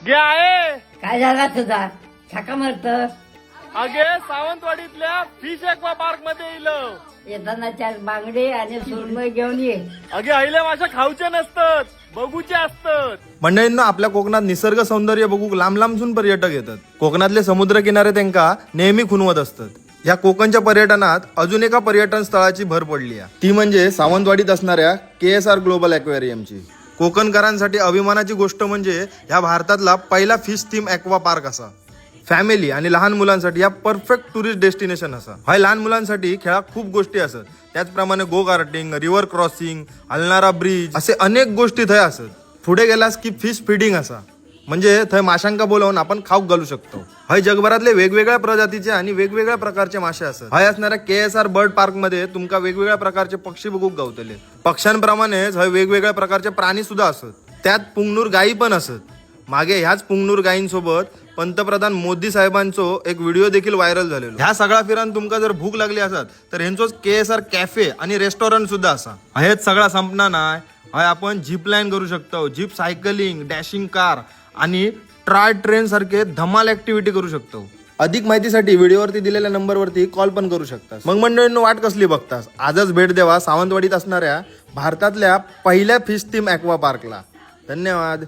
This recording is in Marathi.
गे आहे काय झाला तुझा छाका मारत अगे सावंतवाडीतल्या फिश एक्वा पार्क मध्ये येईल. येताना चार बांगडे आणि सुरमई घेऊन ये. अगे अहिले माशा खाऊचे नसतात, बघूचे असतात. मंडळींना आपल्या कोकणात निसर्ग सौंदर्य बघूक लांब लांबसून पर्यटक येतात. कोकणातले समुद्र किनारे त्यांका नेहमी खुणवत असतात. या कोकणच्या पर्यटनात अजून एका पर्यटन स्थळाची भर पडली आहे, ती म्हणजे सावंतवाडीत असणाऱ्या KSR ग्लोबल ॲक्वेरियमची. कोकणकरांसाठी अभिमानाची गोष्ट म्हणजे ह्या भारतातला पहिला फिश थीम ॲक्वा पार्क असा. फॅमिली आणि लहान मुलांसाठी या परफेक्ट टुरिस्ट डेस्टिनेशन असा. हा लहान मुलांसाठी खेळात खूप गोष्टी असत. त्याचप्रमाणे गो कार्टिंग, रिव्हर क्रॉसिंग, हलणारा ब्रिज असे अनेक गोष्टी थंय असत. पुढे गेलास की फिश फीडिंग असा, म्हणजे थंय माशांका बोलावून आपण खाऊक घालू शकतो. हय जगभरातले वेगवेगळ्या प्रजातीचे आणि वेगवेगळ्या प्रकारचे मासे असत. हय असणाऱ्या KSR बर्ड पार्क मध्ये तुमका वेगवेगळ्या प्रकारचे पक्षी बघूक गावतले. पक्ष्यांप्रमाणेच हय वेगवेगळ्या प्रकारचे प्राणी सुद्धा असत. त्यात पुंगनूर गायी पण असत. मागे ह्याच पुंगनूर गायींसोबत पंतप्रधान मोदी साहेबांचो एक व्हिडिओ देखील व्हायरल झालेलो. ह्या सगळा फिरान तुमका जर भूक लागली असत तर ह्यांचोच KSR कॅफे आणि रेस्टॉरंट सुद्धा असा. हेच सगळा संपणार नाही. हय आपण झिप लाईन करू शकतो, झिप सायकलिंग, डॅशिंग कार आणि ट्राय ट्रेन सारखे धमाल ऍक्टिव्हिटी करू शकतो. अधिक माहितीसाठी व्हिडिओवरती दिलेल्या नंबरवरती कॉल पण करू शकतास. मग मंडळींनो, वाट कसली बघतास? आजच भेट द्यावा सावंतवाडीत असणाऱ्या भारतातल्या पहिल्या फिश थीम ॲक्वा पार्कला. धन्यवाद.